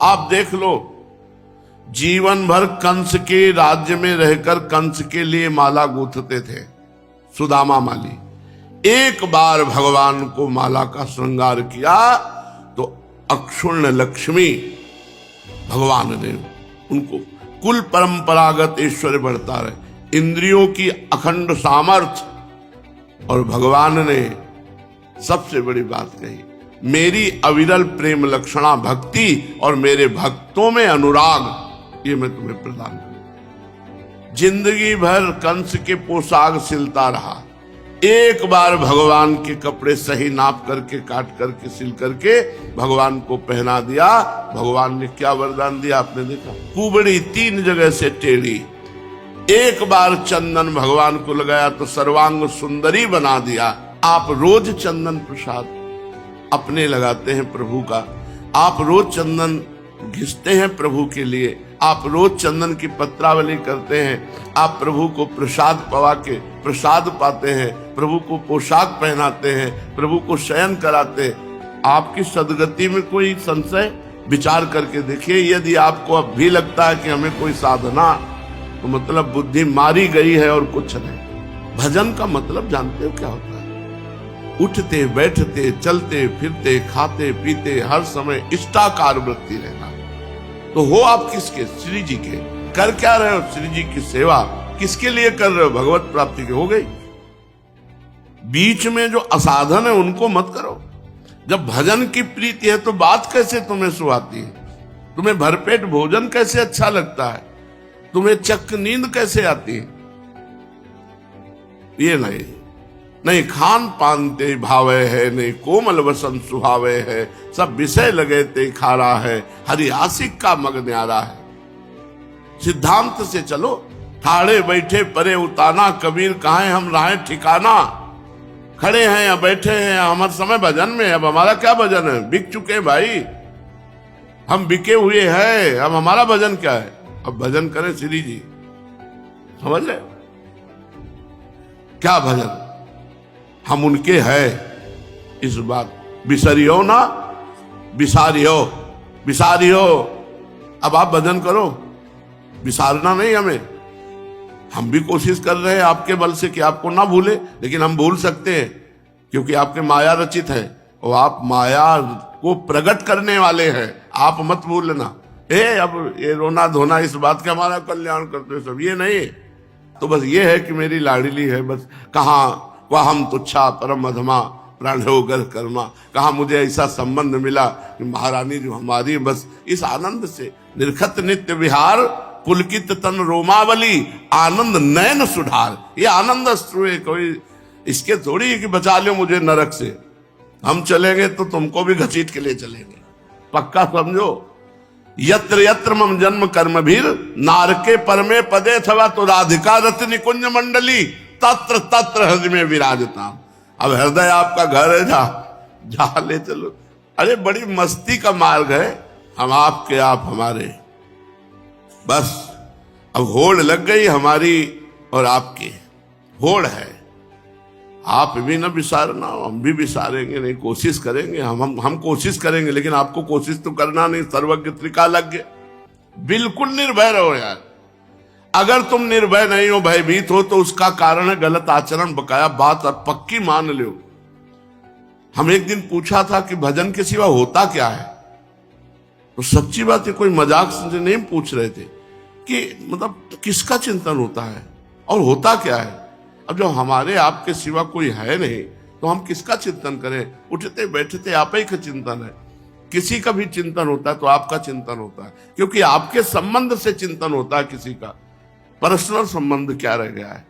आप देख लो, जीवन भर कंस के राज्य में रहकर कंस के लिए माला गूंथते थे सुदामा माली। एक बार भगवान को माला का श्रृंगार किया तो अक्षुण्ण लक्ष्मी भगवान ने उनको कुल परंपरागत ऐश्वर्य बढ़ता रहे, इंद्रियों की अखंड सामर्थ्य। और भगवान ने सबसे बड़ी बात कही, मेरी अविरल प्रेम लक्षणा भक्ति और मेरे भक्तों में अनुराग, ये मैं तुम्हें प्रदान करूं। जिंदगी भर कंस के पोशाक सिलता रहा, एक बार भगवान के कपड़े सही नाप करके काट करके सिल करके भगवान को पहना दिया। भगवान ने क्या वरदान दिया आपने देखा, कुबड़ी 3 जगह से टेढ़ी। एक बार चंदन भगवान को लगाया तो सर्वांग सुंदरी बना दिया। आप रोज चंदन प्रसाद अपने लगाते हैं प्रभु का, आप रोज चंदन घिसते हैं प्रभु के लिए, आप रोज चंदन की पत्रावली करते हैं, आप प्रभु को प्रसाद पवा के प्रसाद पाते हैं, प्रभु को पोशाक पहनाते हैं, प्रभु को शयन कराते हैं। आपकी सदगति में कोई संशय, विचार करके देखिए। यदि आपको अब भी लगता है कि हमें कोई साधना, तो मतलब बुद्धि मारी गई है और कुछ नहीं। भजन का मतलब जानते हो क्या होता है? उठते बैठते चलते फिरते खाते पीते हर समय इष्टाकार वृत्ति रहना। तो हो आप किसके? श्री जी के। कर क्या रहे हो? श्री जी की सेवा। किसके लिए कर रहे हो? भगवत प्राप्ति के। हो गई। बीच में जो असाधन है उनको मत करो। जब भजन की प्रीति है तो बात कैसे तुम्हें सुहाती है? तुम्हें भरपेट भोजन कैसे अच्छा लगता है? तुम्हें चक्क नींद कैसे आती है? ये नहीं खान पान ते भावे है, नहीं कोमल वसन सुहावे है, सब विषय लगे ते खारा है, हरि आशिक का मग न्यारा है। सिद्धांत से चलो। ठाड़े बैठे परे उताना, कबीर कहां हम रहे ठिकाना। खड़े हैं या बैठे हैं, हमारे समय भजन में। अब हमारा क्या भजन है? बिक चुके भाई, हम बिके हुए हैं। अब हमारा भजन क्या है? अब भजन करें श्री जी, समझ रहे? क्या भजन? हम उनके हैं। इस बात बिसरियो ना, बिसारियो। अब आप भजन करो, बिसारना नहीं हमें। हम भी कोशिश कर रहे हैं आपके बल से कि आपको ना भूले, लेकिन हम भूल सकते हैं क्योंकि आपके माया रचित है और आप माया को प्रकट करने वाले हैं। आप मत भूलना। अब ये रोना धोना इस बात का हमारा कल्याण करते सब ये नहीं। तो बस ये है कि मेरी लाडली है, बस कहाँ वह हम तुच्छा परम अधमा प्राण हो गर कर्मा। कहा मुझे ऐसा संबंध मिला कि महारानी जो हमारी, बस इस आनंद से निर्खत नित्य विहार, पुलकित तन रोमावली, आनंद नयन सुधार। ये आनंद अश्रु कोई इसके थोड़ी कि बचा लो मुझे नरक से। हम चलेंगे तो तुमको भी घसीट के लिए चलेंगे, पक्का समझो। यत्र यत्र मम जन्म कर्म भीर, नारके परमे पदे थवा तो राधिका रत्न निकुंज मंडली, तत्र तत्र हृदय में विराजता। अब हृदय आपका घर है, जा ले चलो। अरे बड़ी मस्ती का मार्ग है, हम आपके आप हमारे। बस अब होड़ लग गई हमारी और आपकी होड़ है। आप भी ना विसारना, हम भी विसारेंगे नहीं, कोशिश करेंगे। हम कोशिश करेंगे, लेकिन आपको कोशिश तो करना नहीं। सर्वज्ञ त्रिकालज्ञ। बिल्कुल निर्भय रहो यार। अगर तुम निर्भय नहीं हो, भयभीत हो, तो उसका कारण है गलत आचरण, बकाया बात, और पक्की मान लो। हम एक दिन पूछा था कि भजन के सिवा होता क्या है, तो सच्ची बात है कोई मजाक से नहीं पूछ रहे थे कि मतलब किसका चिंतन होता है और होता क्या है। अब जब हमारे आपके सिवा कोई है नहीं तो हम किसका चिंतन करें? उठते बैठते आप ही का चिंतन है। किसी का भी चिंतन होता है तो आपका चिंतन होता है, क्योंकि आपके संबंध से चिंतन होता है किसी का। पर्सनल संबंध क्या रह गया है?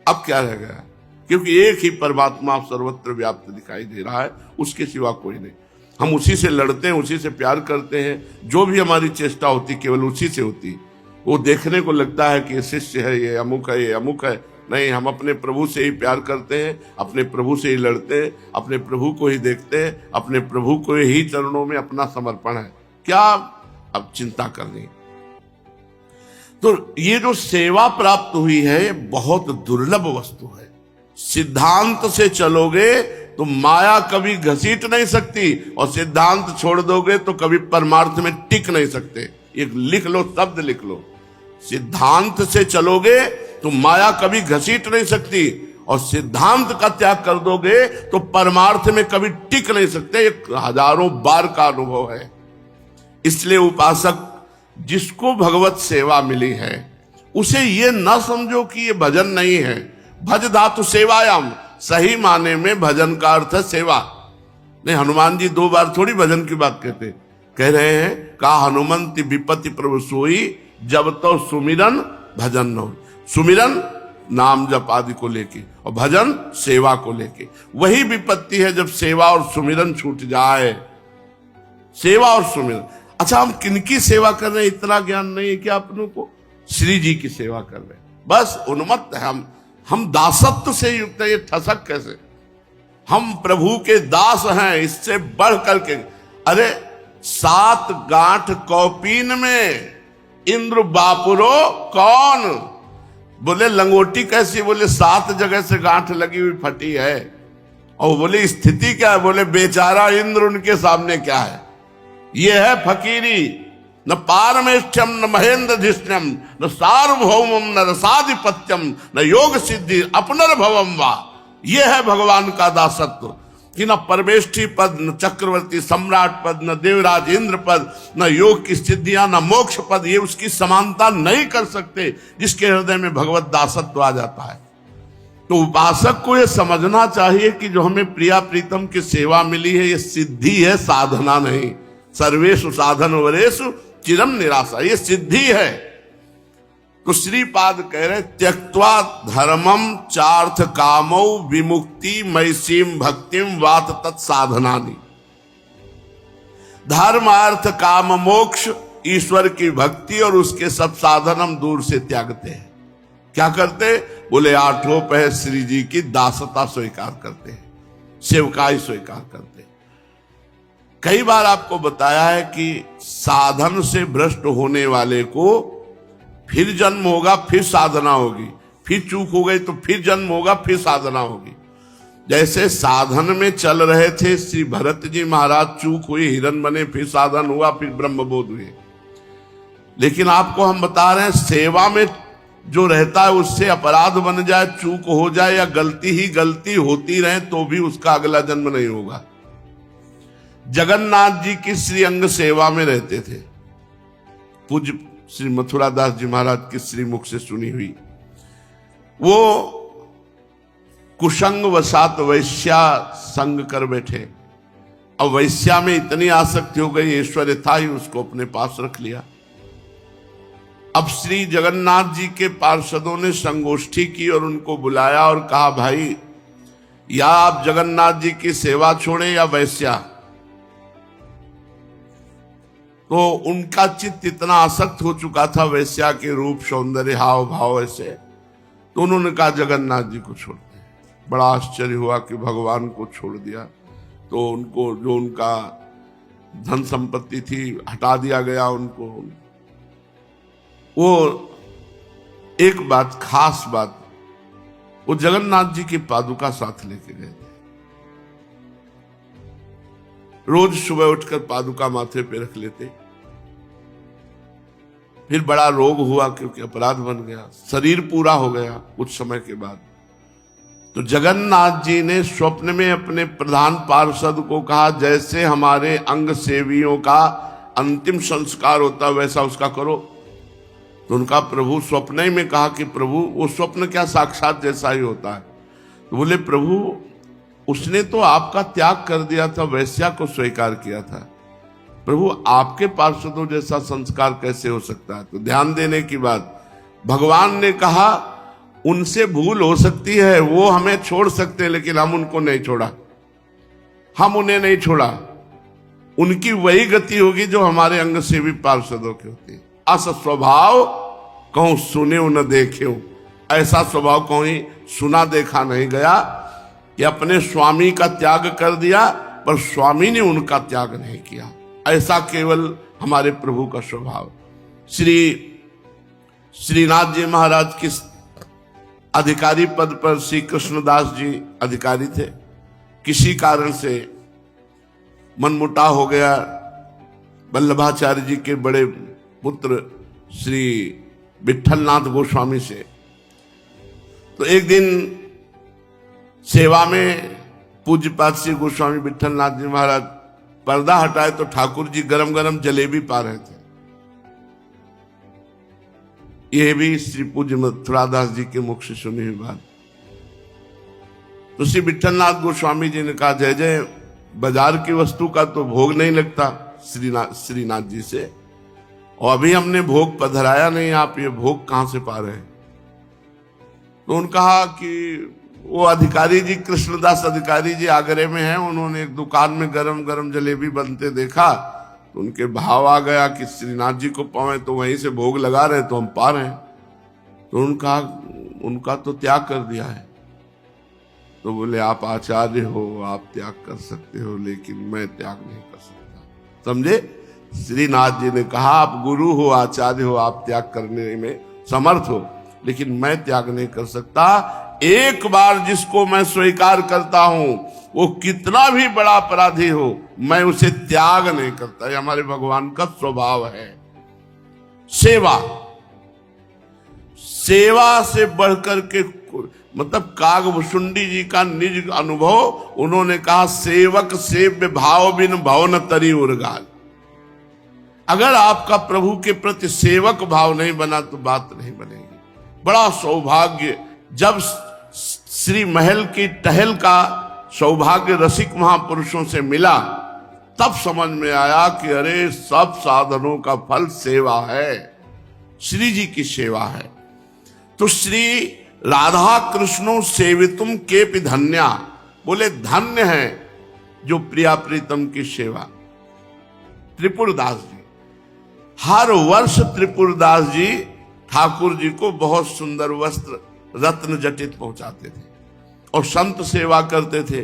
अब क्या रह गया है? क्योंकि एक ही परमात्मा सर्वत्र व्याप्त दिखाई दे रहा है, उसके सिवा कोई नहीं। हम उसी से लड़ते हैं, उसी से प्यार करते हैं। जो भी हमारी चेष्टा होती केवल उसी से होती। वो देखने को लगता है कि ये शिष्य है, ये अमुक है, ये अमुक है। नहीं, हम अपने प्रभु से ही प्यार करते हैं, अपने प्रभु से ही लड़ते हैं, अपने प्रभु को ही देखते हैं, अपने प्रभु को ही चरणों में अपना समर्पण है। क्या अब चिंता करनी? तो ये जो सेवा प्राप्त हुई है, ये बहुत दुर्लभ वस्तु है। सिद्धांत से चलोगे तो माया कभी घसीट नहीं सकती, और सिद्धांत छोड़ दोगे तो कभी परमार्थ में टिक नहीं सकते। एक लिख लो, शब्द लिख लो, सिद्धांत से चलोगे तो माया कभी घसीट नहीं सकती, और सिद्धांत का त्याग कर दोगे तो परमार्थ में कभी टिक नहीं सकते। एक हजारों बार का अनुभव है। इसलिए उपासक जिसको भगवत सेवा मिली है उसे ये ना समझो कि ये भजन नहीं है। भज धातु सेवायाम, सही माने में भजन का अर्थ है सेवा। नहीं, हनुमान जी 2 बार थोड़ी भजन की बात कहते, कह रहे हैं का हनुमंति विपत्ति प्रभु सोई, जब तो सुमिरन भजन न हो। सुमिरन नाम जप आदि को लेके, और भजन सेवा को लेके। वही विपत्ति है जब सेवा और सुमिरन छूट जाए। सेवा और सुमिरन, अच्छा हम किनकी सेवा कर रहे हैं इतना ज्ञान नहीं है कि अपनों को? श्री जी की सेवा कर रहे हैं, बस उन्मत्त है हम दासत्व से युक्त है। ये ठसक कैसे? हम प्रभु के दास हैं, इससे बढ़ करके। अरे 7 गांठ कौपीन में इंद्र बापुरो कौन? बोले लंगोटी कैसी? बोले 7 जगह से गांठ लगी हुई फटी है। और बोले स्थिति क्या है? बोले बेचारा इंद्र उनके सामने क्या है? ये है फकीरी। न पारमेष्ठ्यम न महेंद्र धिष्ण्यम न सार्वभौमम न रसाधिपत्यम न योग सिद्धि अपनर्भवम वा। ये है भगवान का दासत्व कि न परमेष्ठी पद, न चक्रवर्ती सम्राट पद, न देवराज इंद्र पद, न योग की सिद्धियां, न मोक्ष पद, ये उसकी समानता नहीं कर सकते जिसके हृदय में भगवत दासत्व आ जाता है। तो उपासक को यह समझना चाहिए कि जो हमें प्रिया प्रीतम की सेवा मिली है, ये सिद्धि है, साधना नहीं। सर्वेषु साधन वरेषु चिरम निराशा, ये सिद्धि है। तो श्रीपाद कह रहे त्यक्त्वा धर्मम चार्थ कामौ विमुक्ति मैसीम भक्तिम वात तत्साधनानि। धर्म अर्थ काम मोक्ष, ईश्वर की भक्ति और उसके सब साधन हम दूर से त्यागते हैं। क्या करते? बोले 8 पहर श्री जी की दासता स्वीकार करते हैं, सेवकाई स्वीकार करते हैं। कई बार आपको बताया है कि साधन से भ्रष्ट होने वाले को फिर जन्म होगा, फिर साधना होगी, फिर चूक हो गई तो फिर जन्म होगा, फिर साधना होगी। जैसे साधन में चल रहे थे श्री भरत जी महाराज, चूक हुई, हिरण बने, फिर साधन हुआ, फिर ब्रह्मबोध हुए। लेकिन आपको हम बता रहे हैं सेवा में जो रहता है उससे अपराध बन जाए, चूक हो जाए या गलती ही गलती होती रहे तो भी उसका अगला जन्म नहीं होगा। जगन्नाथ जी की श्री अंग सेवा में रहते थे। पूज्य श्री मथुरा दास जी महाराज की श्री मुख से सुनी हुई। वो कुसंग वसात वैश्या संग कर बैठे। अब वैश्या में इतनी आसक्ति हो गई, ऐश्वर्य था ही, उसको अपने पास रख लिया। अब श्री जगन्नाथ जी के पार्षदों ने संगोष्ठी की और उनको बुलाया और कहा, भाई या आप जगन्नाथ जी की सेवा छोड़े या वैश्या। तो उनका चित्त इतना आसक्त हो चुका था वैश्या के रूप, सौंदर्य, हाव भाव ऐसे, तो उन्होंने कहा जगन्नाथ जी को छोड़ दे। बड़ा आश्चर्य हुआ कि भगवान को छोड़ दिया। तो उनको जो उनका धन संपत्ति थी हटा दिया गया उनको। वो एक बात, खास बात, वो जगन्नाथ जी की पादुका साथ लेके गए थे। रोज सुबह उठकर पादुका माथे पे रख लेते। फिर बड़ा रोग हुआ क्योंकि अपराध बन गया, शरीर पूरा हो गया कुछ समय के बाद। तो जगन्नाथ जी ने स्वप्न में अपने प्रधान पार्षद को कहा, जैसे हमारे अंग सेवियों का अंतिम संस्कार होता वैसा उसका करो। तो उनका प्रभु स्वप्न में कहा कि प्रभु वो स्वप्न क्या, साक्षात जैसा ही होता है। तो बोले प्रभु उसने तो आपका त्याग कर दिया था, वैश्या को स्वीकार किया था, प्रभु आपके पार्षदों जैसा संस्कार कैसे हो सकता है। तो ध्यान देने की बात, भगवान ने कहा उनसे भूल हो सकती है, वो हमें छोड़ सकते हैं, लेकिन हम उनको नहीं छोड़ा, हम उन्हें नहीं छोड़ा। उनकी वही गति होगी जो हमारे अंग सेवी पार्षदों की होती है। अस स्वभाव कहूं सुने न देखे, ऐसा स्वभाव कहीं सुना देखा नहीं गया कि अपने स्वामी का त्याग कर दिया पर स्वामी ने उनका त्याग नहीं किया। ऐसा केवल हमारे प्रभु का स्वभाव। श्रीनाथ जी महाराज की अधिकारी पद पर श्री कृष्णदास जी अधिकारी थे। किसी कारण से मनमुटाव हो गया वल्लभाचार्य जी के बड़े पुत्र श्री विट्ठलनाथ गोस्वामी से। तो एक दिन सेवा में पूज्यपाद श्री गोस्वामी विट्ठलनाथ जी महाराज पर्दा हटाए तो ठाकुर जी गरम गरम जलेबी पा रहे थे। यह भी श्री पूज्य मथुरादास जी के मुख से सुनी हुई बात। तो श्री विट्ठलनाथ गोस्वामी जी ने कहा, जय जय, बाजार की वस्तु का तो भोग नहीं लगता श्रीनाथ जी से, और अभी हमने भोग पधराया नहीं, आप ये भोग कहां से पा रहे हैं? तो उन्होंने कहा कि वो अधिकारी जी, कृष्णदास अधिकारी जी आगरे में हैं, उन्होंने एक दुकान में गरम गरम जलेबी बनते देखा तो उनके भाव आ गया कि श्रीनाथ जी को पावे, तो वहीं से भोग लगा रहे तो हम पा रहे हैं। तो उनका उनका तो त्याग कर दिया है। तो बोले, आप आचार्य हो, आप त्याग कर सकते हो, लेकिन मैं त्याग नहीं कर सकता। समझे? श्रीनाथ जी ने कहा, आप गुरु हो, आचार्य हो, आप त्याग करने में समर्थ हो, लेकिन मैं त्याग नहीं कर सकता। एक बार जिसको मैं स्वीकार करता हूं, वो कितना भी बड़ा अपराधी हो, मैं उसे त्याग नहीं करता। ये हमारे भगवान का स्वभाव है। सेवा, सेवा से बढ़कर के, मतलब कागभूषुंडी जी का निज अनुभव, उन्होंने कहा, सेवक सेव्य भाव बिन भवन तरी उर्गाल। अगर आपका प्रभु के प्रति सेवक भाव नहीं बना तो बात नहीं बनेगी। बड़ा सौभाग्य, जब श्री महल की टहल का सौभाग्य रसिक महापुरुषों से मिला, तब समझ में आया कि अरे सब साधनों का फल सेवा है, श्री जी की सेवा है। तो श्री राधा कृष्णो सेवितुम केपि धन्या, बोले धन्य है जो प्रिया प्रीतम की सेवा। त्रिपुरदास जी, हर वर्ष त्रिपुरदास जी ठाकुर जी को बहुत सुंदर वस्त्र रत्न जटित पहुंचाते थे और संत सेवा करते थे।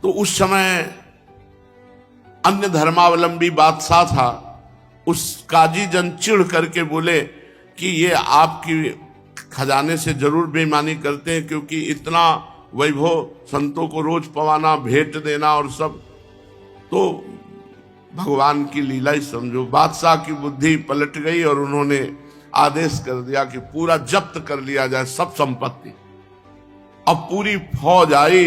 तो उस समय अन्य धर्मावलंबी बादशाह था, उस काजी जन चिढ़ करके बोले कि ये आपकी खजाने से जरूर बेईमानी करते हैं, क्योंकि इतना वैभव संतों को रोज पवाना, भेंट देना और सब, तो भगवान की लीला ही समझो। बादशाह की बुद्धि पलट गई और उन्होंने आदेश कर दिया कि पूरा जब्त कर लिया जाए सब संपत्ति। अब पूरी फौज आई,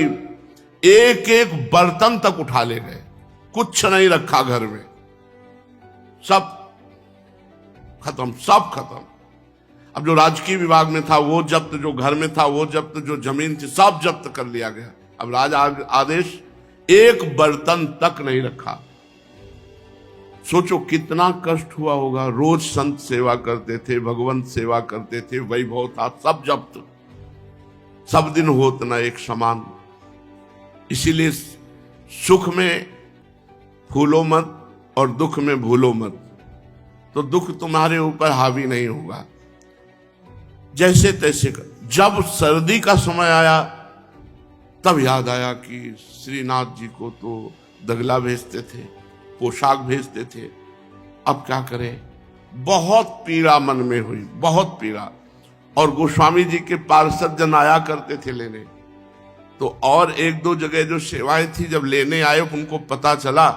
एक एक बर्तन तक उठा ले गए, कुछ नहीं रखा घर में, सब खत्म, सब खत्म। अब जो राजकीय विभाग में था वो जब्त, जो घर में था वो जब्त, जो जमीन थी सब जब्त कर लिया गया। अब राज आदेश, एक बर्तन तक नहीं रखा। सोचो कितना कष्ट हुआ होगा। रोज संत सेवा करते थे, भगवंत सेवा करते थे, वैभव था, सब जब्त। सब दिन होत न एक समान। इसीलिए सुख में फूलो मत और दुख में भूलो मत, तो दुख तुम्हारे ऊपर हावी नहीं होगा। जैसे तैसे कर। जब सर्दी का समय आया तब याद आया कि श्रीनाथ जी को तो दगला भेजते थे, पोशाक भेजते थे, अब क्या करें। बहुत पीड़ा मन में हुई, बहुत पीड़ा। और गोस्वामी जी के पार्षद जन आया करते थे लेने, तो और एक दो जगह जो सेवाएं थी, जब लेने आए उनको पता चला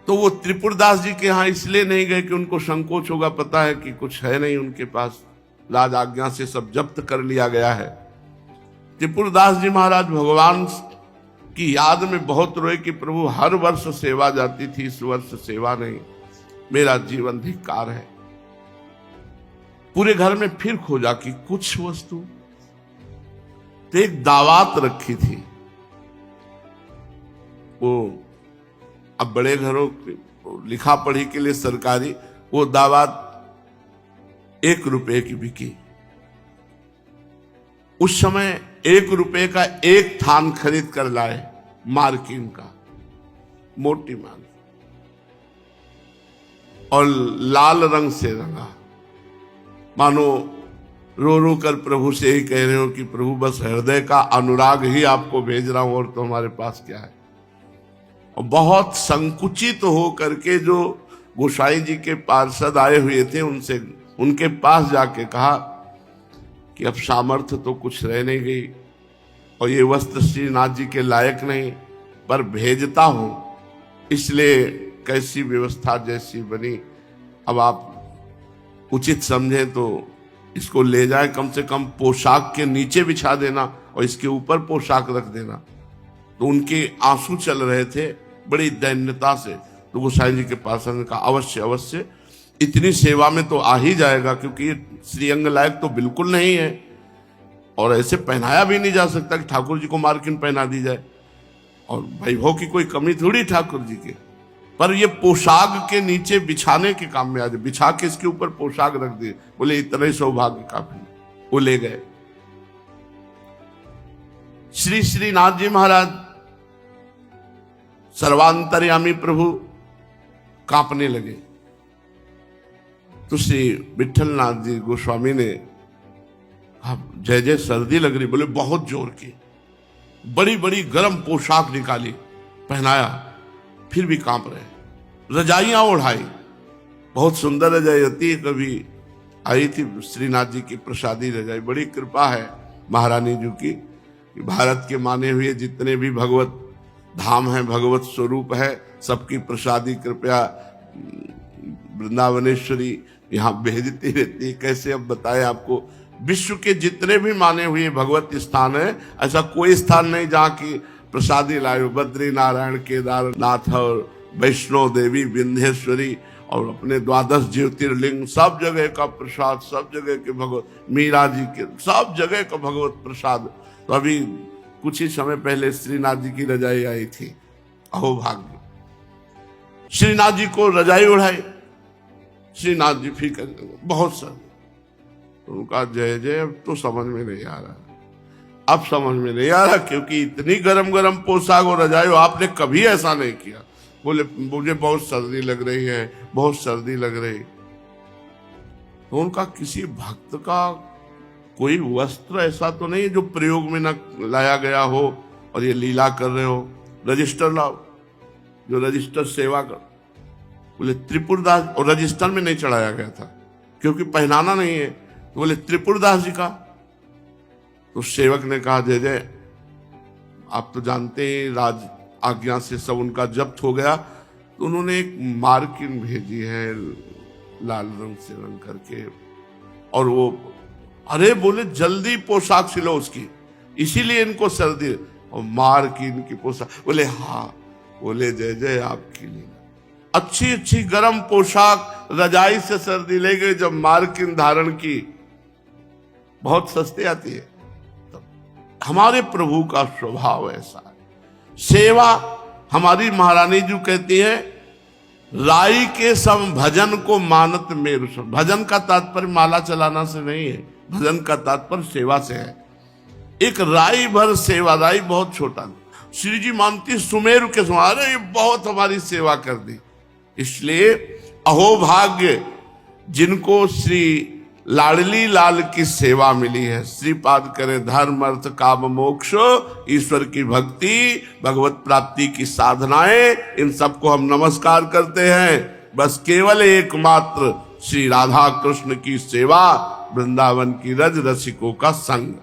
तो वो त्रिपुरदास जी के यहाँ इसलिए नहीं गए कि उनको संकोच होगा, पता है कि कुछ है नहीं उनके पास, राज आज्ञा से सब जब्त कर लिया गया है। त्रिपुरदास जी महाराज भगवान की याद में बहुत रोए कि प्रभु हर वर्ष सेवा जाती थी, इस वर्ष सेवा नहीं, मेरा जीवन धिक्कार है। पूरे घर में फिर खोजा कि कुछ वस्तु, तो एक दावात रखी थी। वो अब बड़े घरों लिखा पढ़ी के लिए सरकारी, वो दावात 1 रुपए की बिकी। उस समय 1 रुपए का एक थान खरीद कर लाए, मार्किन का, मोटी माल, और लाल रंग से रंगा, मानो रो रो कर प्रभु से ही कह रहे हो कि प्रभु बस हृदय का अनुराग ही आपको भेज रहा हूं, और तो हमारे पास क्या है। और बहुत संकुचित हो करके जो गोसाई जी के पार्षद आए हुए थे, उनके पास जाके कहा कि अब सामर्थ्य तो कुछ रह नहीं गई, और ये वस्त्र श्रीनाथ जी के लायक नहीं, पर भेजता हूं, इसलिए कैसी व्यवस्था जैसी बनी। अब आप उचित समझें तो इसको ले जाए, कम से कम पोशाक के नीचे बिछा देना और इसके ऊपर पोशाक रख देना। तो उनके आंसू चल रहे थे बड़ी दैन्यता से। तो गोसाई जी के पास का अवश्य अवश्य इतनी सेवा में तो आ ही जाएगा, क्योंकि ये श्रीअंग लायक तो बिल्कुल नहीं है और ऐसे पहनाया भी नहीं जा सकता कि ठाकुर जी को मार्किन पहना दी जाए। और वैभव की कोई कमी थोड़ी ठाकुर जी के, पर ये पोशाक के नीचे बिछाने के काम में आ जाए। बिछा के इसके ऊपर पोशाक रख दिए, बोले इतना ही सौभाग्य काफी। वो ले गए। श्री श्रीनाथ जी महाराज सर्वांतर्यामी प्रभु कांपने लगे। तो श्री विठलनाथ जी गोस्वामी ने जय जय सर्दी लग रही, बोले बहुत जोर की, बड़ी बड़ी गर्म पोशाक निकाली, पहनाया, फिर भी कांप रहे। रजाइयां ओढ़ाई, बहुत सुंदर रजाई होती है, कभी आई थी श्रीनाथ जी की प्रसादी रजाई। बड़ी कृपा है महारानी जी की, भारत के माने हुए जितने भी भगवत धाम है, भगवत स्वरूप है, सबकी प्रसादी कृपया वृंदावनेश्वरी यहाँ भेजती रहती है। कैसे अब बताएं आपको, विश्व के जितने भी माने हुए भगवत स्थान है, ऐसा कोई स्थान नहीं जहाँ की प्रसादी लाए। बद्री नारायण, केदारनाथ और वैष्णो देवी, विंध्येश्वरी और अपने 12 ज्योतिर्लिंग, सब जगह का प्रसाद, सब जगह के भगवत, मीरा जी के सब जगह का भगवत प्रसाद। तो अभी कुछ ही समय पहले श्रीनाथ जी की रजाई आई थी, अहो भाग्य। श्रीनाथ जी को रजाई उड़ाई, श्रीनाथ जी फीकर बहुत सर। उनका जय जय अब तो समझ में नहीं आ रहा, अब समझ में नहीं आ रहा, क्योंकि इतनी गरम गरम पोशाक और रजाई आपने कभी ऐसा नहीं किया। बोले मुझे बहुत सर्दी लग रही है, बहुत सर्दी लग रही। तो उनका किसी भक्त का कोई वस्त्र ऐसा तो नहीं है जो प्रयोग में न लाया गया हो और ये लीला कर रहे हो। रजिस्टर लाओ, जो रजिस्टर सेवा कर। बोले त्रिपुरदास, और रजिस्टर में नहीं चढ़ाया गया था क्योंकि पहनाना नहीं है। तो बोले त्रिपुरदास जी का। तो सेवक ने कहा जय जय, आप तो जानते हैं राज आज्ञा से सब उनका जब्त हो गया। तो उन्होंने एक मार्किन भेजी है लाल रंग से रंग करके, और वो अरे बोले जल्दी पोशाक सिलो उसकी, इसीलिए इनको सर्दी। और मार्किन की पोशाक, बोले हाँ। बोले जय जय आपकी लीला। अच्छी अच्छी गर्म पोशाक, रजाई से सर्दी ले गई, जब मार्किन धारण की बहुत सस्ती आती है। तो हमारे प्रभु का स्वभाव ऐसा है। सेवा, हमारी महारानी जी कहती है राई के सम भजन को मानत मेरु सम। भजन का तात्पर्य माला चलाना से नहीं है, भजन का तात्पर्य सेवा से है। एक राई भर सेवा, राई बहुत छोटा, श्री जी मानती सुमेरु के समान, ये बहुत हमारी सेवा कर दी। इसलिए अहो भाग्य जिनको श्री लाडली लाल की सेवा मिली है। श्रीपाद करे धर्म अर्थ काम मोक्ष, ईश्वर की भक्ति, भगवत प्राप्ति की साधनाएं, इन सबको हम नमस्कार करते हैं। बस केवल एकमात्र श्री राधा कृष्ण की सेवा, वृंदावन की रज रसिकों का संग।